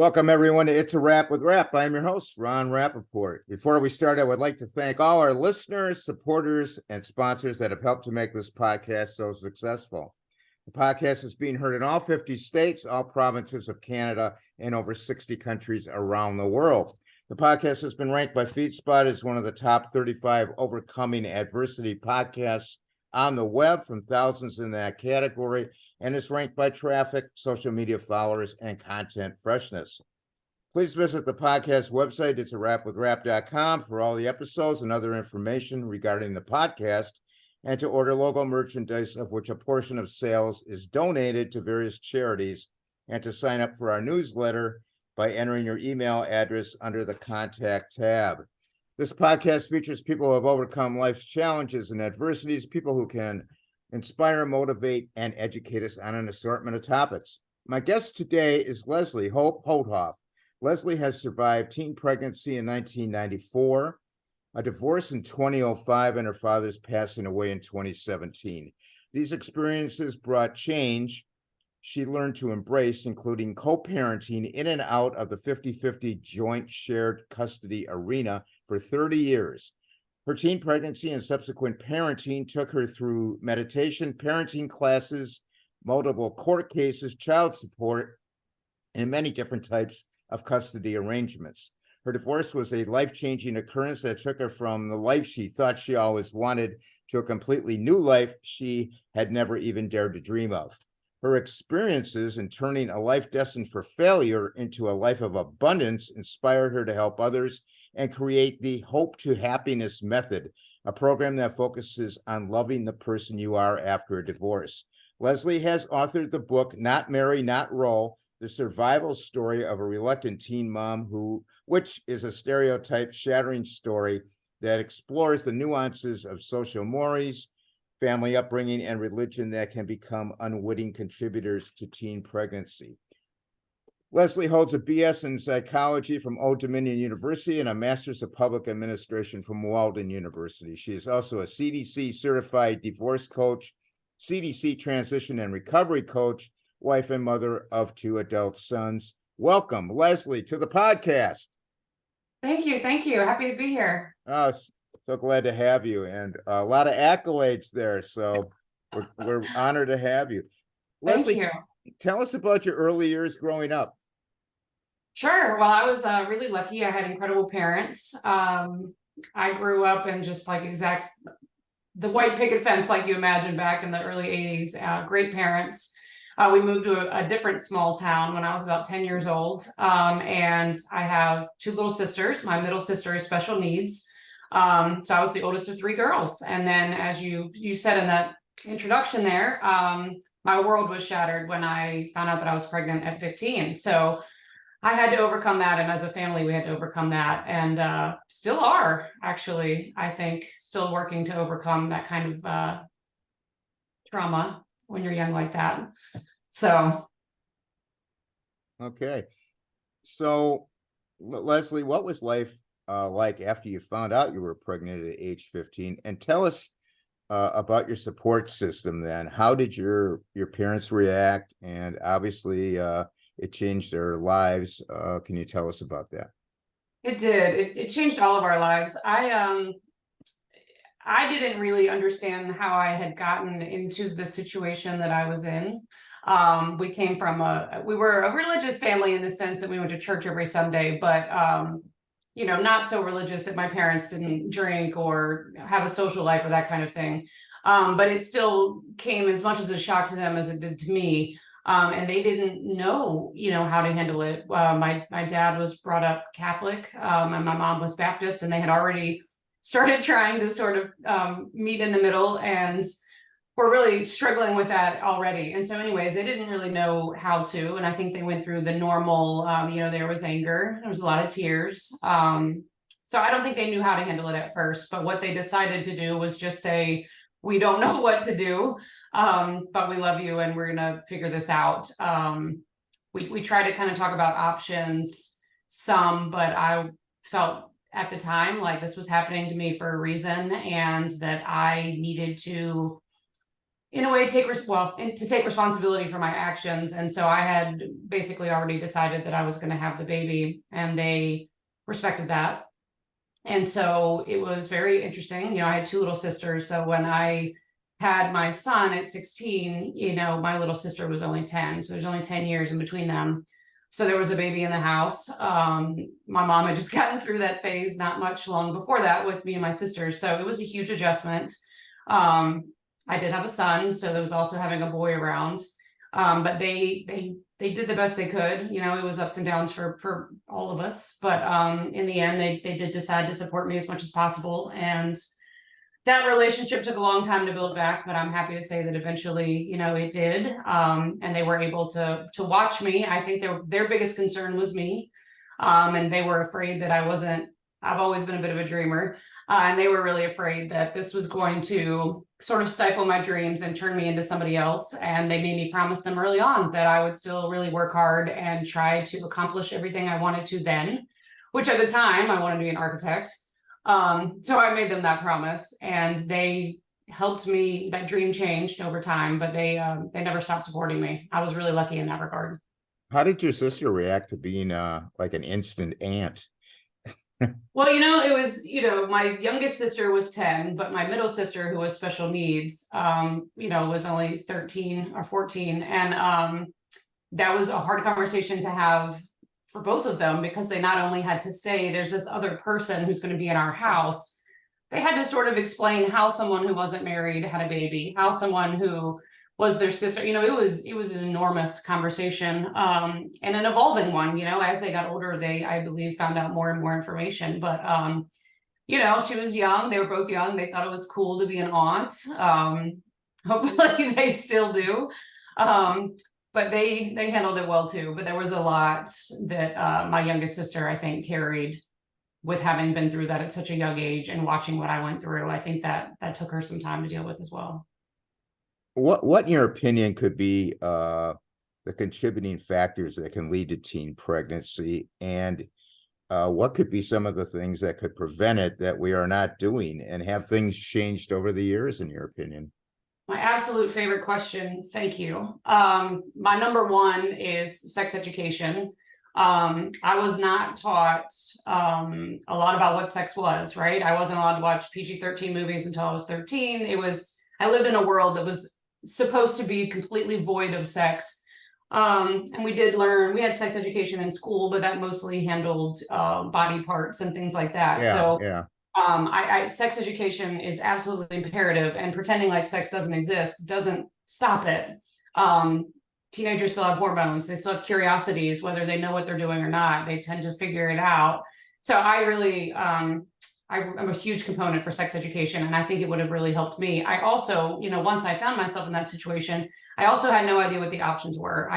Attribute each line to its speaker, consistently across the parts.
Speaker 1: Welcome, everyone, to It's a Wrap with Rap. I'm your host, Ron Rappaport. Before we start, I would like to thank all our listeners, supporters, and sponsors that have helped to make this podcast so successful. The podcast is being heard in all 50 states, all provinces of Canada, and over 60 countries around the world. The podcast has been ranked by FeedSpot as one of the top 35 overcoming adversity podcasts on the web from thousands in that category, and is ranked by traffic, social media followers, and content freshness. Please visit the podcast website, it's a wrapwithrap.com, for all the episodes and other information regarding the podcast, and to order logo merchandise, of which a portion of sales is donated to various charities, and to sign up for our newsletter by entering your email address under the contact tab. This podcast features people who have overcome life's challenges and adversities, people who can inspire, motivate, and educate us on an assortment of topics. My guest today is Leslie Hope Holthoff. Leslie has survived teen pregnancy in 1994, a divorce in 2005, and her father's passing away in 2017. These experiences brought change she learned to embrace, including co-parenting in and out of the 50-50 joint shared custody arena for 30 years. Her teen pregnancy and subsequent parenting took her through meditation, parenting classes, multiple court cases, child support, and many different types of custody arrangements. Her divorce was a life-changing occurrence that took her from the life she thought she always wanted to a completely new life she had never even dared to dream of. Her experiences in turning a life destined for failure into a life of abundance inspired her to help others and create the Hope to Happiness method, a program that focuses on loving the person you are after a divorce. Leslie has authored the book, Not Marry, Not Roll, the survival story of a reluctant teen mom which is a stereotype shattering story that explores the nuances of social mores, family upbringing, and religion that can become unwitting contributors to teen pregnancy. Leslie holds a BS in psychology from Old Dominion University and a master's of public administration from Walden University. She is also a CDC certified divorce coach, CDC transition and recovery coach, wife and mother of 2 adult sons. Welcome, Leslie, to the podcast.
Speaker 2: Thank you. Happy to be here.
Speaker 1: Oh, so glad to have you, and a lot of accolades there. So we're honored to have you. Leslie,
Speaker 2: Thank
Speaker 1: you. Tell us about your early years growing up.
Speaker 2: Sure. Well, I was really lucky. I had incredible parents. I grew up in just like the white picket fence, like you imagine back in the early 80s. Great parents. We moved to a different small town when I was about 10 years old. And I have 2 little sisters. My middle sister is special needs. So I was the oldest of 3 girls. And then, as you said in that introduction there, my world was shattered when I found out that I was pregnant at 15. So I had to overcome that. And as a family, we had to overcome that, and still are, actually, I think, still working to overcome that kind of trauma when you're young like that. So.
Speaker 1: Okay. So, Leslie, what was life like after you found out you were pregnant at age 15? And tell us about your support system then. How did your parents react? And obviously, it changed their lives. Can you tell us about that?
Speaker 2: It did. It changed all of our lives. I didn't really understand how I had gotten into the situation that I was in. We came from we were a religious family in the sense that we went to church every Sunday, but not so religious that my parents didn't drink or have a social life or that kind of thing. But it still came as much as a shock to them as it did to me. And they didn't know, how to handle it. My dad was brought up Catholic, and my mom was Baptist, and they had already started trying to sort of meet in the middle, and were really struggling with that already. And so anyways, they didn't really know how to, and I think they went through the normal, there was anger, there was a lot of tears. So I don't think they knew how to handle it at first, but what they decided to do was just say, we don't know what to do, but we love you and we're going to figure this out. We tried to kind of talk about options some, but I felt at the time like this was happening to me for a reason, and that I needed to in a way to take responsibility for my actions. And so I had basically already decided that I was going to have the baby, and they respected that. And so it was very interesting. I had two little sisters. So when I had my son at 16, my little sister was only 10. So there's only 10 years in between them. So there was a baby in the house. My mom had just gotten through that phase not much long before that with me and my sisters. So it was a huge adjustment. I did have a son, so there was also having a boy around. But they did the best they could. It was ups and downs for all of us. But in the end, they did decide to support me as much as possible. And that relationship took a long time to build back, but I'm happy to say that eventually, it did. And they were able to watch me. I think their biggest concern was me. And they were afraid that I've always been a bit of a dreamer. And they were really afraid that this was going to sort of stifle my dreams and turn me into somebody else. And they made me promise them early on that I would still really work hard and try to accomplish everything I wanted to then, which at the time I wanted to be an architect. So I made them that promise, and they helped me. That dream changed over time, but they never stopped supporting me. I was really lucky in that regard.
Speaker 1: How did your sister react to being like an instant aunt?
Speaker 2: Well, it was, my youngest sister was 10, but my middle sister, who was special needs, was only 13 or 14. And that was a hard conversation to have for both of them, because they not only had to say there's this other person who's going to be in our house, they had to sort of explain how someone who wasn't married had a baby, how someone who was their sister. It was an enormous conversation, and an evolving one. As they got older, they, I believe, found out more and more information. But she was young. They were both young. They thought it was cool to be an aunt. Hopefully they still do. But they handled it well too. But there was a lot that my youngest sister, I think, carried with having been through that at such a young age and watching what I went through. I think that took her some time to deal with as well.
Speaker 1: What in your opinion could be the contributing factors that can lead to teen pregnancy, and what could be some of the things that could prevent it that we are not doing, and have things changed over the years, in your opinion?
Speaker 2: My absolute favorite question. Thank you. My number one is sex education. I was not taught a lot about what sex was, right? I wasn't allowed to watch PG-13 movies until I was 13. I lived in a world that was supposed to be completely void of sex. And we had sex education in school, but that mostly handled body parts and things like that.
Speaker 1: Yeah.
Speaker 2: Sex education is absolutely imperative, and pretending like sex doesn't exist doesn't stop it. Teenagers still have hormones. They still have curiosities, whether they know what they're doing or not. They tend to figure it out. So I really, I'm a huge component for sex education, and I think it would have really helped me. I also, once I found myself in that situation, I also had no idea what the options were.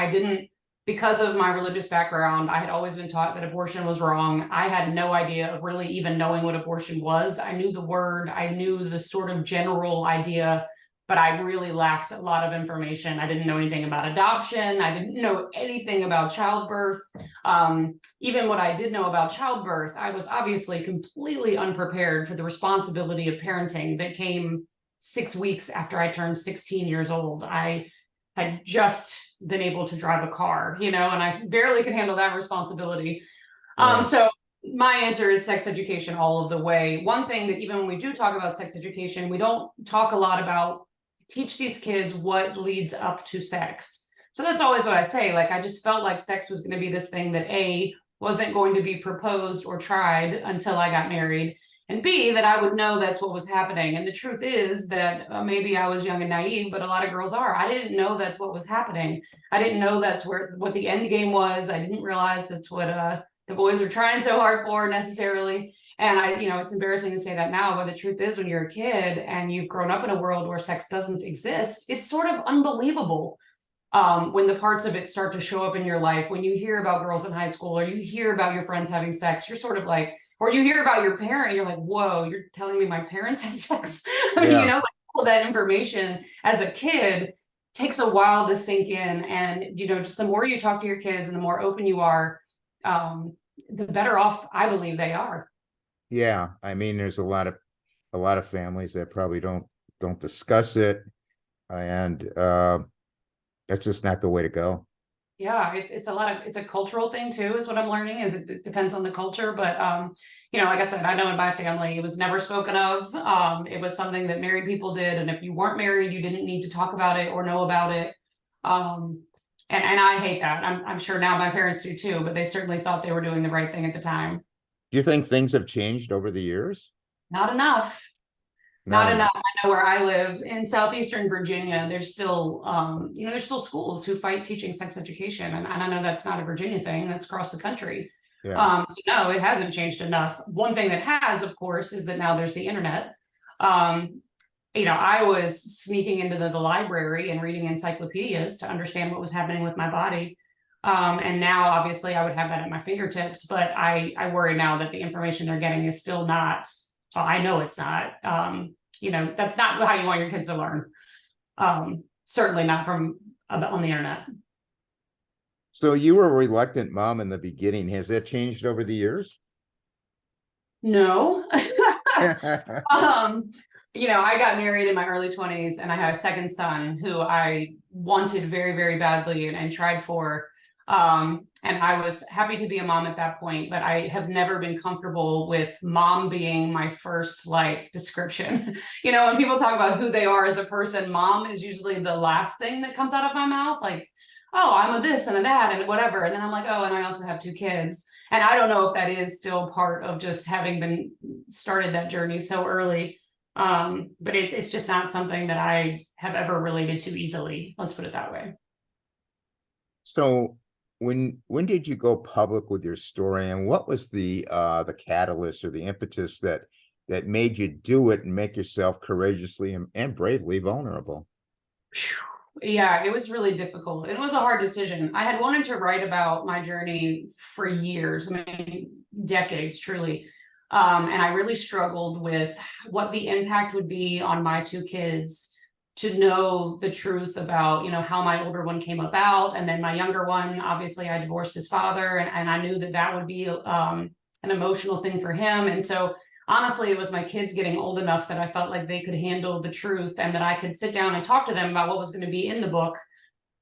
Speaker 2: Because of my religious background, I had always been taught that abortion was wrong. I had no idea of really even knowing what abortion was. I knew the word, I knew the sort of general idea, but I really lacked a lot of information. I didn't know anything about adoption. I didn't know anything about childbirth. Even what I did know about childbirth, I was obviously completely unprepared for the responsibility of parenting that came 6 weeks after I turned 16 years old. I had just been able to drive a car, and I barely could handle that responsibility.
Speaker 1: Right.
Speaker 2: So my answer is sex education all of the way. One thing that even when we do talk about sex education, we don't talk a lot about teach these kids what leads up to sex. So that's always what I say. Like, I just felt like sex was going to be this thing that wasn't going to be proposed or tried until I got married, and B, that I would know that's what was happening. And the truth is that maybe I was young and naive, but a lot of girls are. I didn't know that's what was happening. I didn't know that's what the end game was. I didn't realize that's what the boys were trying so hard for necessarily. And it's embarrassing to say that now, but the truth is, when you're a kid and you've grown up in a world where sex doesn't exist, it's sort of unbelievable. When the parts of it start to show up in your life, when you hear about girls in high school, or you hear about your friends having sex, you're sort of like, or you hear about your parent, and you're like, whoa, you're telling me my parents had sex?
Speaker 1: Yeah.
Speaker 2: All that information as a kid takes a while to sink in. And, just the more you talk to your kids and the more open you are, the better off I believe they are.
Speaker 1: Yeah. I mean, there's a lot of families that probably don't discuss it. And that's just not the way to go.
Speaker 2: Yeah, it's a lot of, it's a cultural thing too, is what I'm learning, is it depends on the culture. But like I said, I know in my family it was never spoken of. It was something that married people did, and if you weren't married, you didn't need to talk about it or know about it. Um, and I hate that. I'm sure now my parents do too, but they certainly thought they were doing the right thing at the time.
Speaker 1: Do you think things have changed over the years?
Speaker 2: Not enough.
Speaker 1: Not
Speaker 2: Not
Speaker 1: enough.
Speaker 2: enough. I know where I live in southeastern Virginia, there's still, there's still schools who fight teaching sex education. And I know that's not a Virginia thing, that's across the country.
Speaker 1: Yeah.
Speaker 2: So no, it hasn't changed enough. One thing that has, of course, is that now there's the internet. Um, I was sneaking into the library and reading encyclopedias to understand what was happening with my body. And now obviously I would have that at my fingertips, but I worry now that the information they're getting is still not, well, I know it's not. That's not how you want your kids to learn. Certainly not from on the internet.
Speaker 1: So you were a reluctant mom in the beginning. Has that changed over the years?
Speaker 2: No. I got married in my early 20s, and I had a second son who I wanted very, very badly and tried for. And I was happy to be a mom at that point, but I have never been comfortable with mom being my first description. When people talk about who they are as a person, mom is usually the last thing that comes out of my mouth. Like, oh, I'm a this and a that and whatever. And then I'm like, oh, and I also have 2 kids. And I don't know if that is still part of just having been started that journey so early. But it's just not something that I have ever related to easily. Let's put it that way.
Speaker 1: So when did you go public with your story, and what was the catalyst or the impetus that made you do it and make yourself courageously and bravely vulnerable?
Speaker 2: Yeah, it was really difficult. It was a hard decision. I had wanted to write about my journey for years, I mean, decades, truly. And I really struggled with what the impact would be on my 2 kids to know the truth about, how my older one came about. And then my younger one, obviously I divorced his father, and I knew that that would be an emotional thing for him. And so honestly, it was my kids getting old enough that I felt like they could handle the truth, and that I could sit down and talk to them about what was going to be in the book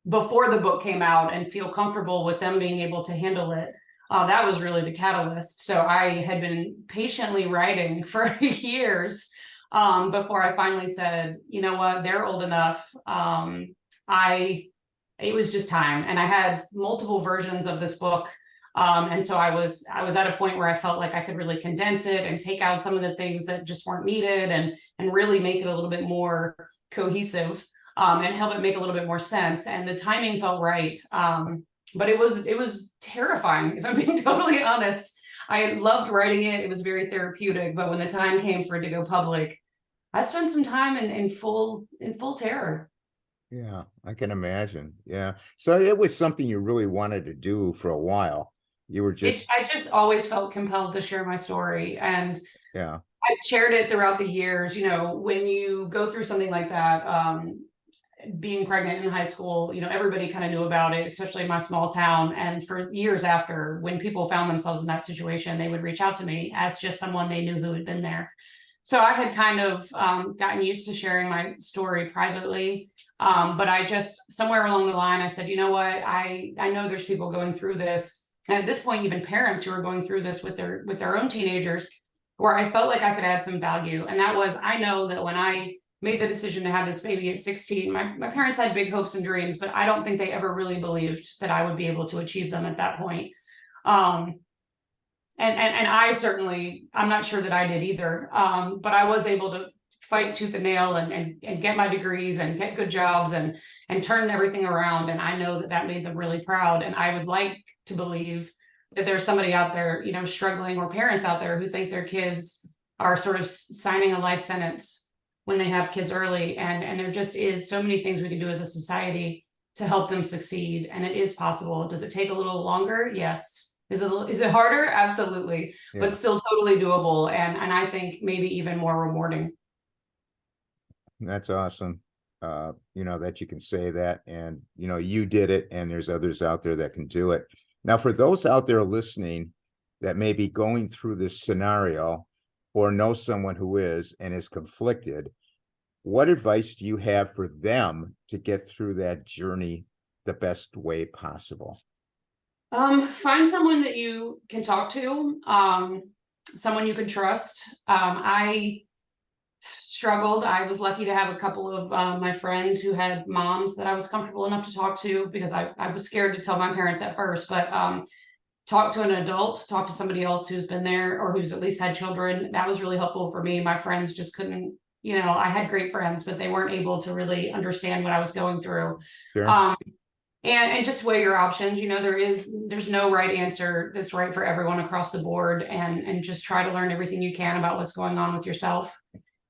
Speaker 2: before the book came out and feel comfortable with them being able to handle it. That was really the catalyst. So I had been patiently writing for years before I finally said, you know what, they're old enough. It was just time. And I had multiple versions of this book. And so I was at a point where I felt like I could really condense it and take out some of the things that just weren't needed, and really make it a little bit more cohesive, and help it make a little bit more sense. And the timing felt right. But it was terrifying, if I'm being totally honest. I loved writing it. It was very therapeutic. But when the time came for it to go public, I spent some time in full terror.
Speaker 1: Yeah, I can imagine. Yeah. So it was something you really wanted to do for a while. You were just,
Speaker 2: I just always felt compelled to share my story, and
Speaker 1: yeah.
Speaker 2: I shared it throughout the years. When you go through something like that, being pregnant in high school, everybody kind of knew about it, especially in my small town. And for years after, when people found themselves in that situation, they would reach out to me as just someone they knew who had been there. So I had kind of gotten used to sharing my story privately. But I just, somewhere along the line, I said, you know what, I know there's people going through this. And at this point, even parents who are going through this with their own teenagers, where I felt like I could add some value. And that was, I know that when I made the decision to have this baby at 16, my parents had big hopes and dreams, but I don't think they ever really believed that I would be able to achieve them at that point. And I certainly, I'm not sure that I did either. But I was able to fight tooth and nail and get my degrees and get good jobs and turn everything around. And I know that that made them really proud. And I would like to believe that there's somebody out there, struggling, or parents out there who think their kids are sort of signing a life sentence when they have kids early. And there just is so many things we can do as a society to help them succeed. And it is possible. Does it take a little longer? Yes. Is it harder? Absolutely. Yeah. But still totally doable. And I think maybe even more rewarding.
Speaker 1: That's awesome. That you can say that, and, you did it, and there's others out there that can do it. Now, for those out there listening that may be going through this scenario, or know someone who is and is conflicted, What advice do you have for them to get through that journey the best way possible?
Speaker 2: Find someone that you can talk to, someone you can trust. I struggled. I was lucky to have a couple of my friends who had moms that I was comfortable enough to talk to, because I was scared to tell my parents at first, but talk to an adult, talk to somebody else who's been there or who's at least had children. That was really helpful for me. My friends just couldn't, I had great friends, but they weren't able to really understand what I was going through.
Speaker 1: Sure.
Speaker 2: Um, and just weigh your options. There's no right answer that's right for everyone across the board, and just try to learn everything you can about what's going on with yourself,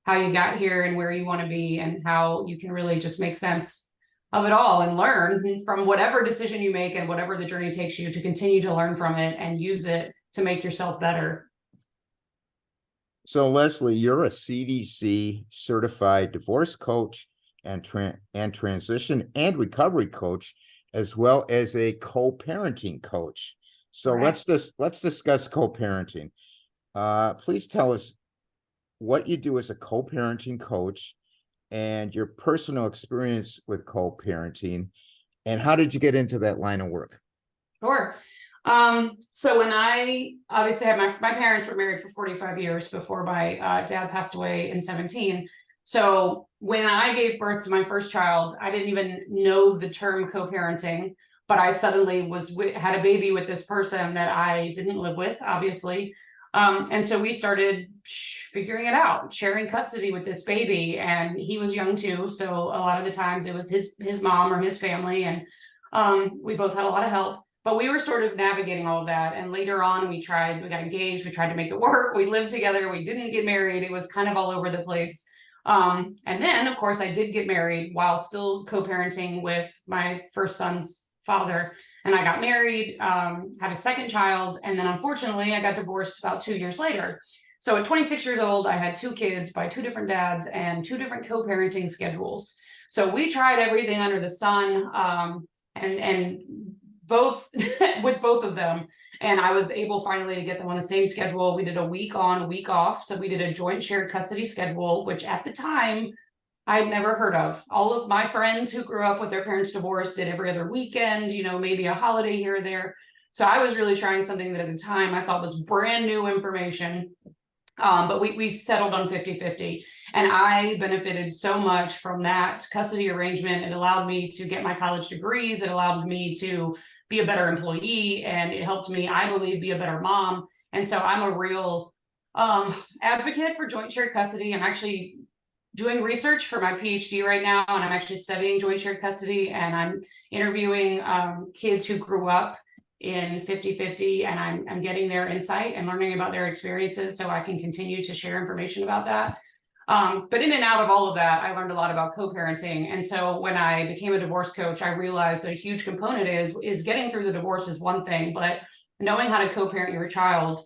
Speaker 2: how you got here and where you want to be, and how you can really just make sense of it all and learn from whatever decision you make and whatever the journey takes you, to continue to learn from it and use it to make yourself better.
Speaker 1: So Leslie, you're a CDC certified divorce coach and transition and recovery coach, as well as a co-parenting coach. So let's discuss co-parenting. Please tell us what you do as a co-parenting coach and your personal experience with co-parenting, and how did you get into that line of work?
Speaker 2: Sure. So when I obviously had my parents were married for 45 years before my dad passed away in 17. So when I gave birth to my first child, I didn't even know the term co-parenting, but I suddenly had a baby with this person that I didn't live with, obviously. And so we started figuring it out, sharing custody with this baby, and he was young too. So a lot of the times it was his mom or his family, and we both had a lot of help. But we were sort of navigating all of that. And later on, we got engaged, we tried to make it work. We lived together, we didn't get married. It was kind of all over the place. And then, of course, I did get married while still co-parenting with my first son's father. And I got married, had a second child. And then unfortunately, I got divorced about 2 years later. So at 26 years old, I had 2 kids by 2 different dads and 2 different co-parenting schedules. So we tried everything under the sun, and both with both of them. And I was able finally to get them on the same schedule. We did a week on, week off. So we did a joint shared custody schedule, which at the time I'd never heard of. All of my friends who grew up with their parents divorced did every other weekend, maybe a holiday here or there. So I was really trying something that at the time I thought was brand new information. But we settled on 50-50, and I benefited so much from that custody arrangement. It allowed me to get my college degrees. It allowed me to be a better employee, and it helped me, I believe, be a better mom. And so I'm a real advocate for joint shared custody. I'm actually doing research for my PhD right now, and I'm actually studying joint shared custody, and I'm interviewing kids who grew up in 50-50, and I'm getting their insight and learning about their experiences so I can continue to share information about that. But in and out of all of that, I learned a lot about co-parenting. And so when I became a divorce coach, I realized that a huge component is getting through the divorce is one thing, but knowing how to co-parent your child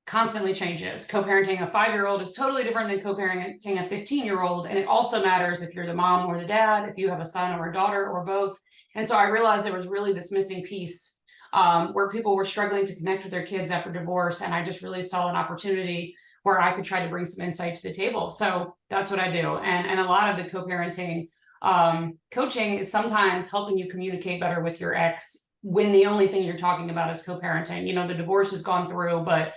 Speaker 2: constantly changes. Co-parenting a 5-year-old is totally different than co-parenting a 15-year-old. And it also matters if you're the mom or the dad, if you have a son or a daughter or both. And so I realized there was really this missing piece where people were struggling to connect with their kids after divorce. And I just really saw an opportunity where I could try to bring some insight to the table. So that's what I do. And a lot of the co-parenting coaching is sometimes helping you communicate better with your ex when the only thing you're talking about is co-parenting. The divorce has gone through, but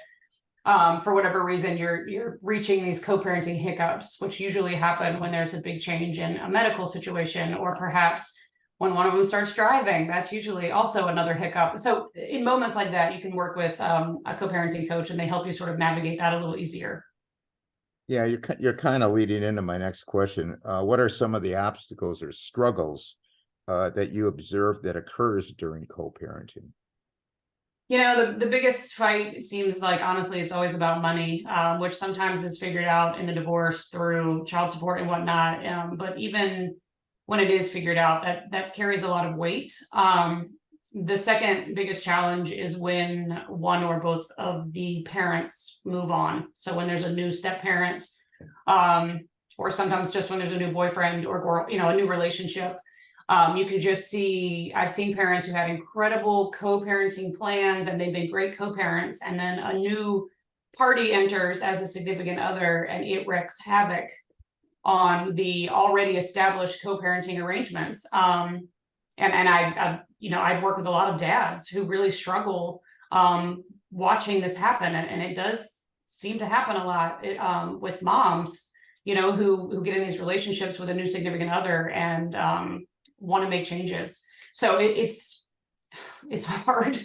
Speaker 2: for whatever reason, you're reaching these co-parenting hiccups, which usually happen when there's a big change in a medical situation, or perhaps when one of them starts driving. That's usually also another hiccup. So in moments like that, you can work with a co-parenting coach, and they help you sort of navigate that a little easier.
Speaker 1: Yeah, you're kind of leading into my next question. What are some of the obstacles or struggles that you observe that occurs during co-parenting?
Speaker 2: The biggest fight, it seems like, honestly, it's always about money, which sometimes is figured out in the divorce through child support and whatnot. But even when it is figured out, that carries a lot of weight. The second biggest challenge is when one or both of the parents move on. So when there's a new step parent, or sometimes just when there's a new boyfriend or girl, a new relationship. You can just see, I've seen parents who had incredible co-parenting plans and they've been great co-parents, and then a new party enters as a significant other and it wreaks havoc on the already established co-parenting arrangements. And I'd work with a lot of dads who really struggle watching this happen, and it does seem to happen a lot with moms, who get in these relationships with a new significant other and want to make changes. So it's hard,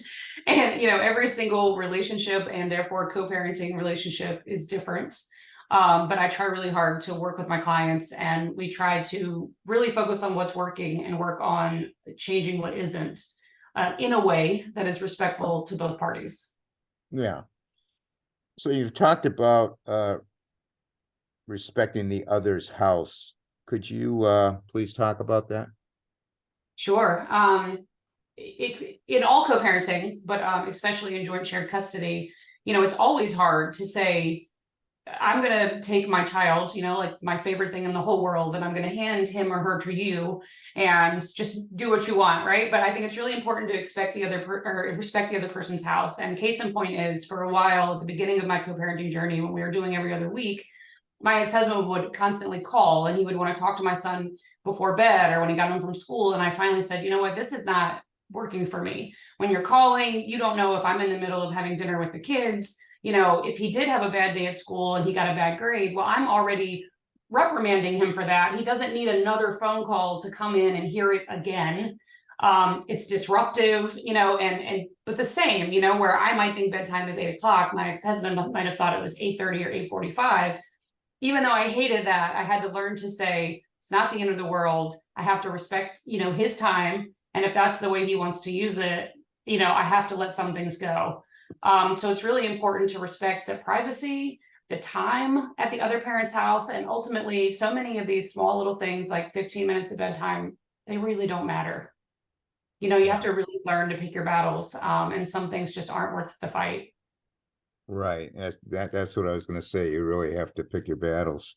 Speaker 2: and every single relationship and therefore co-parenting relationship is different. But I try really hard to work with my clients, and we try to really focus on what's working and work on changing what isn't, in a way that is respectful to both parties.
Speaker 1: Yeah. So you've talked about respecting the other's house. Could you please talk about that?
Speaker 2: Sure. In all co-parenting, but especially in joint shared custody, it's always hard to say, I'm going to take my child, like my favorite thing in the whole world, and I'm going to hand him or her to you and just do what you want, right? But I think it's really important to respect the other person's house. And case in point is, for a while at the beginning of my co-parenting journey, when we were doing every other week, my ex-husband would constantly call, and he would want to talk to my son before bed or when he got home from school. And I finally said, you know what, this is not working for me. When you're calling, you don't know if I'm in the middle of having dinner with the kids. If he did have a bad day at school and he got a bad grade, well, I'm already reprimanding him for that. He doesn't need another phone call to come in and hear it again. It's disruptive, but the same, where I might think bedtime is 8 o'clock, my ex-husband might have thought it was 8:30 or 8:45. Even though I hated that, I had to learn to say, it's not the end of the world. I have to respect, his time. And if that's the way he wants to use it, I have to let some things go. So it's really important to respect the privacy, the time at the other parent's house. And ultimately, so many of these small little things like 15 minutes of bedtime, they really don't matter. You have to really learn to pick your battles. And some things just aren't worth the fight.
Speaker 1: Right. That's what I was going to say. You really have to pick your battles.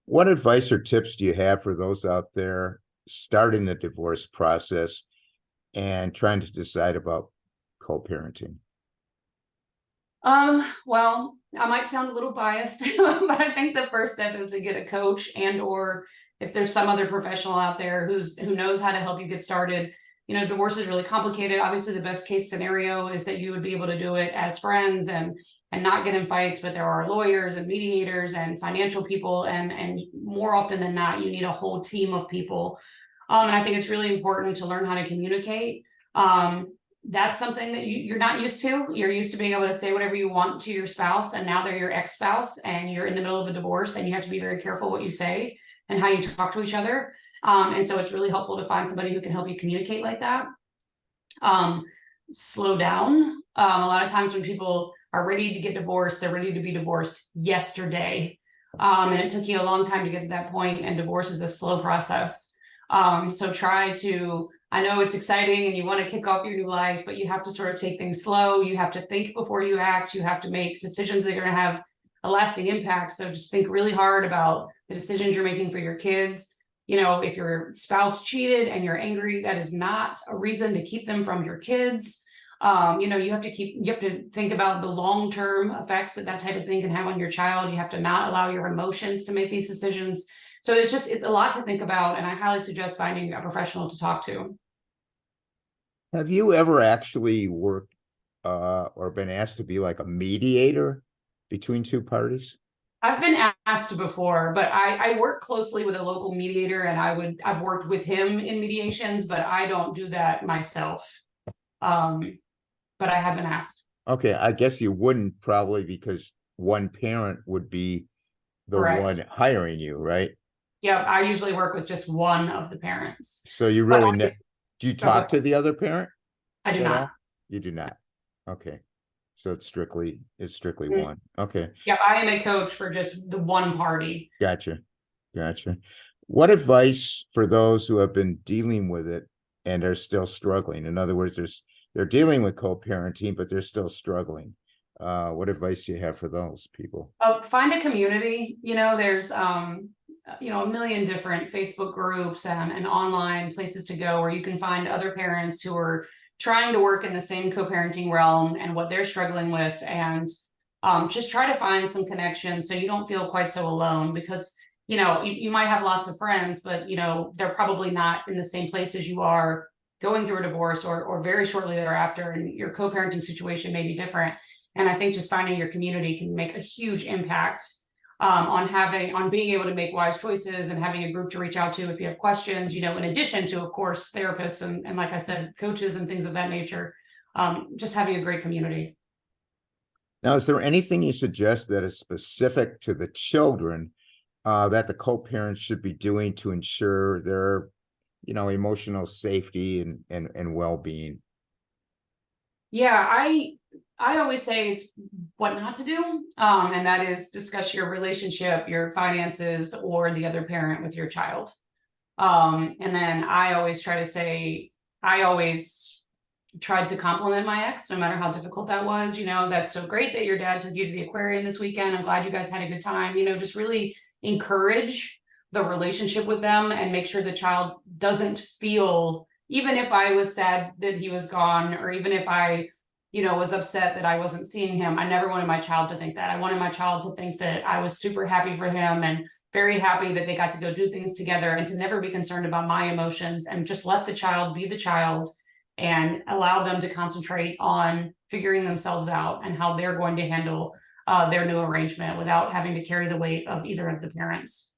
Speaker 1: What advice or tips do you have for those out there starting the divorce process and trying to decide about co-parenting?
Speaker 2: Well, I might sound a little biased, but I think the first step is to get a coach, and or if there's some other professional out there who knows how to help you get started. Divorce is really complicated. Obviously, the best case scenario is that you would be able to do it as friends and not get in fights, but there are lawyers and mediators and financial people, and more often than not, you need a whole team of people. And I think it's really important to learn how to communicate. That's something that you're not used to. You're used to being able to say whatever you want to your spouse, and now they're your ex-spouse and you're in the middle of a divorce, and you have to be very careful what you say and how you talk to each other. And so it's really helpful to find somebody who can help you communicate like that. Slow down. A lot of times when people are ready to get divorced, they're ready to be divorced yesterday. And it took you a long time to get to that point, and divorce is a slow process. So I know it's exciting and you want to kick off your new life, but you have to sort of take things slow. You have to think before you act. You have to make decisions that are going to have a lasting impact. So just think really hard about the decisions you're making for your kids. If your spouse cheated and you're angry, that is not a reason to keep them from your kids. You have to think about the long-term effects that type of thing can have on your child. You have to not allow your emotions to make these decisions. So it's a lot to think about, and I highly suggest finding a professional to talk to.
Speaker 1: Have you ever actually worked or been asked to be like a mediator between two parties?
Speaker 2: I've been asked before, but I work closely with a local mediator, and I've worked with him in mediations, but I don't do that myself. But I have been asked.
Speaker 1: Okay, I guess you wouldn't, probably because one parent would be the
Speaker 2: Correct.
Speaker 1: one hiring you, right?
Speaker 2: Yeah, I usually work with just one of the parents.
Speaker 1: So you really do you talk to the other parent?
Speaker 2: I do
Speaker 1: at
Speaker 2: not.
Speaker 1: all? You do not. Okay. So it's strictly
Speaker 2: Mm.
Speaker 1: one. Okay.
Speaker 2: Yeah, I am a coach for just the one party.
Speaker 1: Gotcha. What advice for those who have been dealing with it and are still struggling? In other words, they're dealing with co-parenting, but they're still struggling. What advice do you have for those people?
Speaker 2: Find a community. There's a million different Facebook groups and online places to go where you can find other parents who are trying to work in the same co-parenting realm and what they're struggling with, and just try to find some connection so you don't feel quite so alone. Because you might have lots of friends, but they're probably not in the same place as you are going through a divorce or very shortly thereafter, and your co-parenting situation may be different. And I think just finding your community can make a huge impact on being able to make wise choices and having a group to reach out to if you have questions, in addition to, of course, therapists and like I said, coaches and things of that nature. Just having a great community.
Speaker 1: Now, is there anything you suggest that is specific to the children that the co-parents should be doing to ensure their, emotional safety and well-being?
Speaker 2: Yeah, I always say it's what not to do, and that is discuss your relationship, your finances, or the other parent with your child. And then I always try to say, I always tried to compliment my ex, no matter how difficult that was. That's so great that your dad took you to the aquarium this weekend. I'm glad you guys had a good time. Just really encourage the relationship with them and make sure the child doesn't feel, even if I was sad that he was gone, or even if I was upset that I wasn't seeing him, I never wanted my child to think that. I wanted my child to think that I was super happy for him and very happy that they got to go do things together, and to never be concerned about my emotions, and just let the child be the child and allow them to concentrate on figuring themselves out and how they're going to handle their new arrangement without having to carry the weight of either of the parents.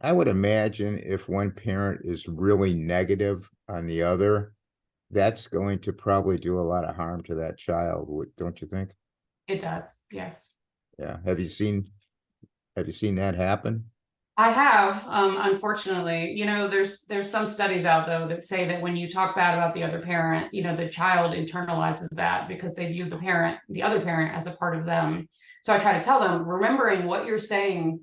Speaker 1: I would imagine if one parent is really negative on the other, that's going to probably do a lot of harm to that child, don't you think?
Speaker 2: It does, yes.
Speaker 1: Yeah. Have you seen that happen?
Speaker 2: I have, unfortunately. There's some studies out though that say that when you talk bad about the other parent, the child internalizes that because they view the other parent as a part of them. So I try to tell them, remembering what you're saying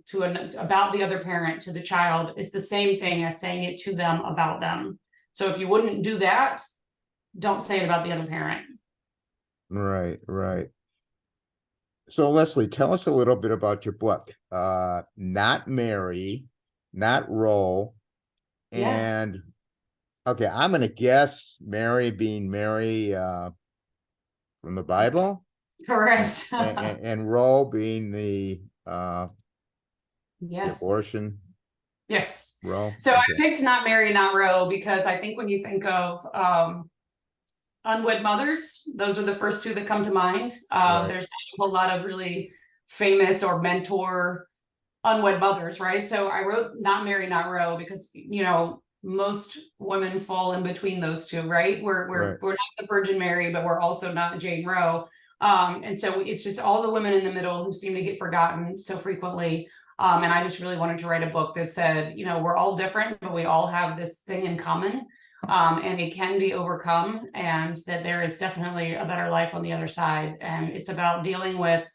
Speaker 2: about the other parent to the child is the same thing as saying it to them about them. So if you wouldn't do that, don't say it about the other parent.
Speaker 1: Right, right. So Leslie, tell us a little bit about your book. Not Mary, Not Roll.
Speaker 2: Yes.
Speaker 1: And okay, I'm gonna guess Mary being Mary from the Bible.
Speaker 2: Correct.
Speaker 1: And Roe being the
Speaker 2: Yes.
Speaker 1: abortion.
Speaker 2: Yes.
Speaker 1: Roe.
Speaker 2: So
Speaker 1: Okay.
Speaker 2: I picked Not Mary, Not Roe because I think when you think of unwed mothers, those are the first two that come to mind.
Speaker 1: Right.
Speaker 2: There's not a whole lot of really famous or mentor unwed mothers, right? So I wrote Not Mary, Not Roe because most women fall in between those two, right? We're not the Virgin Mary, but we're also not Jane Roe. And so it's just all the women in the middle who seem to get forgotten so frequently. And I just really wanted to write a book that said, we're all different, but we all have this thing in common. And it can be overcome, and that there is definitely a better life on the other side. And it's about dealing with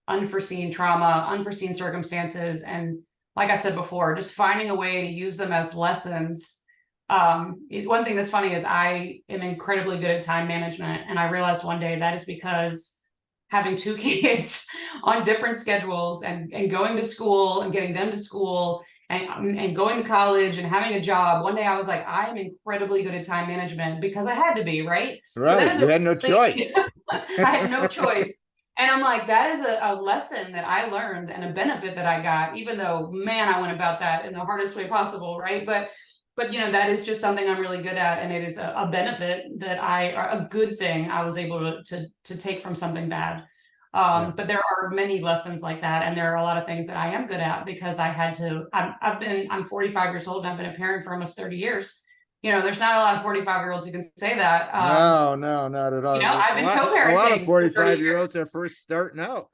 Speaker 2: unforeseen trauma, unforeseen circumstances, and like I said before, just finding a way to use them as lessons. One thing that's funny is I am incredibly good at time management, and I realized one day that is because having two kids on different schedules and going to school and getting them to school and going to college and having a job. One day I was like, I am incredibly good at time management because I had to be, right?
Speaker 1: Right. So you had no choice.
Speaker 2: I had no choice. And I'm like, that is a lesson that I learned and a benefit that I got, even though, man, I went about that in the hardest way possible, right? But that is just something I'm really good at, and it is a benefit that a good thing I was able to take from something bad. But there are many lessons like that, and there are a lot of things that I am good at because I had to. I'm 45 years old, and I've been a parent for almost 30 years. There's not a lot of 45-year-olds who can say that.
Speaker 1: No, not at all.
Speaker 2: I've been co-parenting.
Speaker 1: A lot of 45-year-olds are first starting out.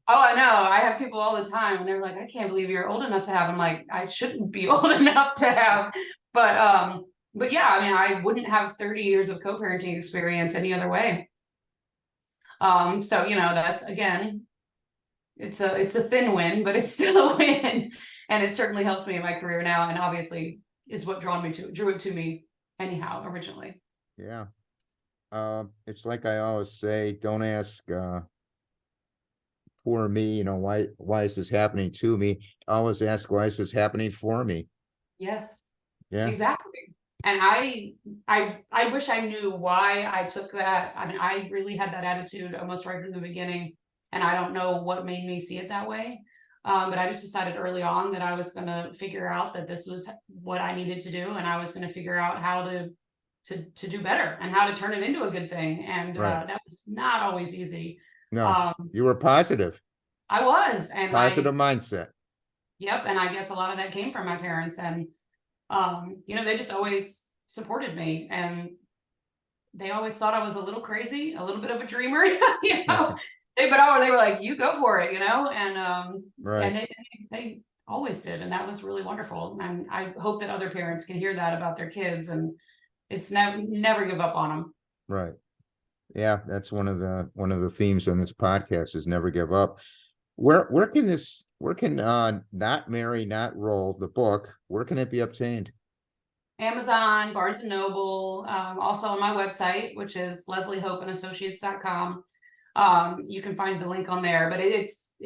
Speaker 2: Oh, I know. I have people all the time, and they're like, "I can't believe you're old enough to have." I'm like, I shouldn't be old enough to have, but yeah, I mean, I wouldn't have 30 years of co-parenting experience any other way. So that's, again, it's a thin win, but it's still a win, and it certainly helps me in my career now, and obviously is what drew it to me anyhow originally.
Speaker 1: Yeah. It's like I always say, don't ask for me, why is this happening to me? Always ask, why is this happening for me?
Speaker 2: Yes.
Speaker 1: Yeah.
Speaker 2: Exactly. And I wish I knew why I took that. I mean, I really had that attitude almost right from the beginning, and I don't know what made me see it that way. But I just decided early on that I was going to figure out that this was what I needed to do, and I was going to figure out how to do better and how to turn it into a good thing. And
Speaker 1: Right.
Speaker 2: that was not always easy.
Speaker 1: No,
Speaker 2: Um,
Speaker 1: you were positive,
Speaker 2: I was, and
Speaker 1: positive mindset.
Speaker 2: yep, and I guess a lot of that came from my parents, and they just always supported me, and they always thought I was a little crazy, a little bit of a dreamer, They were like, "You go for it," and
Speaker 1: Right.
Speaker 2: they always did, and that was really wonderful. And I hope that other parents can hear that about their kids, and it's never give up on them.
Speaker 1: Right. Yeah, that's one of the themes on this podcast is never give up. Where can Not Marry, Not Roll, the book, where can it be obtained?
Speaker 2: Amazon, Barnes and Noble, also on my website, which is lesliehopeandassociates.com. You can find the link on there, but it's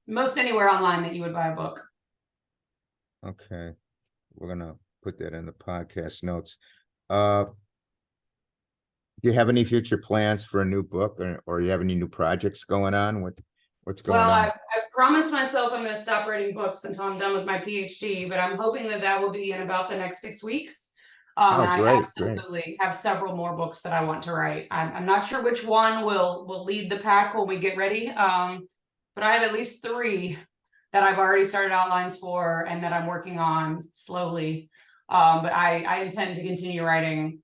Speaker 2: most anywhere online that you would buy a book.
Speaker 1: Okay, we're gonna put that in the podcast notes. Do you have any future plans for a new book, or you have any new projects going on? What's going
Speaker 2: Well,
Speaker 1: on?
Speaker 2: I've promised myself I'm going to stop writing books until I'm done with my PhD, but I'm hoping that will be in about the next 6 weeks.
Speaker 1: Oh,
Speaker 2: And I
Speaker 1: great.
Speaker 2: absolutely have several more books that I want to write. I'm not sure which one will lead the pack when we get ready. But I have at least 3 that I've already started outlines for and that I'm working on slowly. But I intend to continue writing,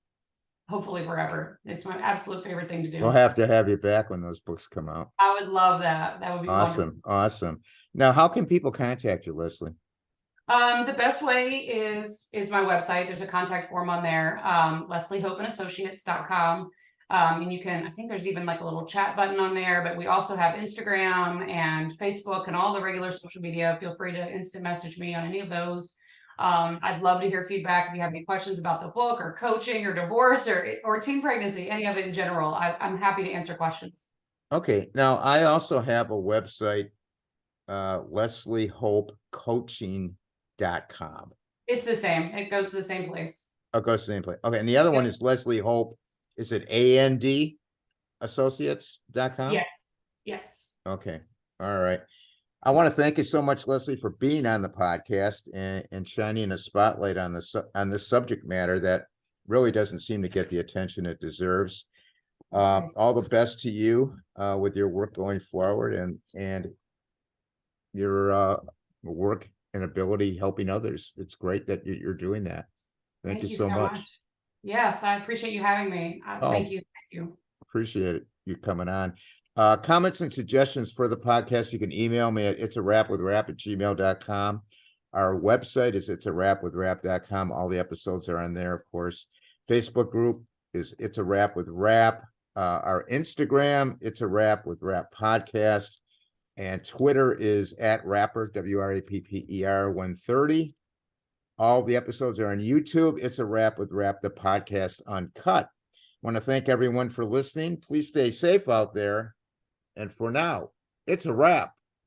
Speaker 2: hopefully forever. It's my absolute favorite thing to do.
Speaker 1: We'll have to have you back when those books come out.
Speaker 2: I would love that. That would be wonderful.
Speaker 1: Awesome. Now, how can people contact you, Leslie?
Speaker 2: The best way is my website. There's a contact form on there, lesliehopeandassociates.com. And you can, I think there's even like a little chat button on there, but we also have Instagram and Facebook and all the regular social media. Feel free to instant message me on any of those. I'd love to hear feedback. If you have any questions about the book or coaching or divorce or teen pregnancy, any of it in general, I'm happy to answer questions.
Speaker 1: Okay. Now, I also have a website, lesliehopecoaching.com.
Speaker 2: It's the same. It goes to the same place.
Speaker 1: Oh, it goes to the same place. Okay. And the other one is Leslie Hope. Is it AND associates.com?
Speaker 2: Yes.
Speaker 1: Okay. All right. I want to thank you so much, Leslie, for being on the podcast and shining a spotlight on this subject matter that really doesn't seem to get the attention it deserves. All the best to you with your work going forward and your work and ability helping others. It's great that you're doing that. Thank you so much.
Speaker 2: Yes, I appreciate you having me. Thank you.
Speaker 1: Appreciate it, you coming on. Comments and suggestions for the podcast, you can email me at itsarapwithrap@gmail.com. Our website is itsarapwithrap.com. All the episodes are on there, of course. Facebook group is It's a Rap with Rap. Our Instagram, It's a Rap with Rap podcast. And Twitter is @rapper, WRAPPER 130. All the episodes are on YouTube. It's a Rap with Rap, the podcast uncut. I want to thank everyone for listening. Please stay safe out there. And for now, it's a wrap.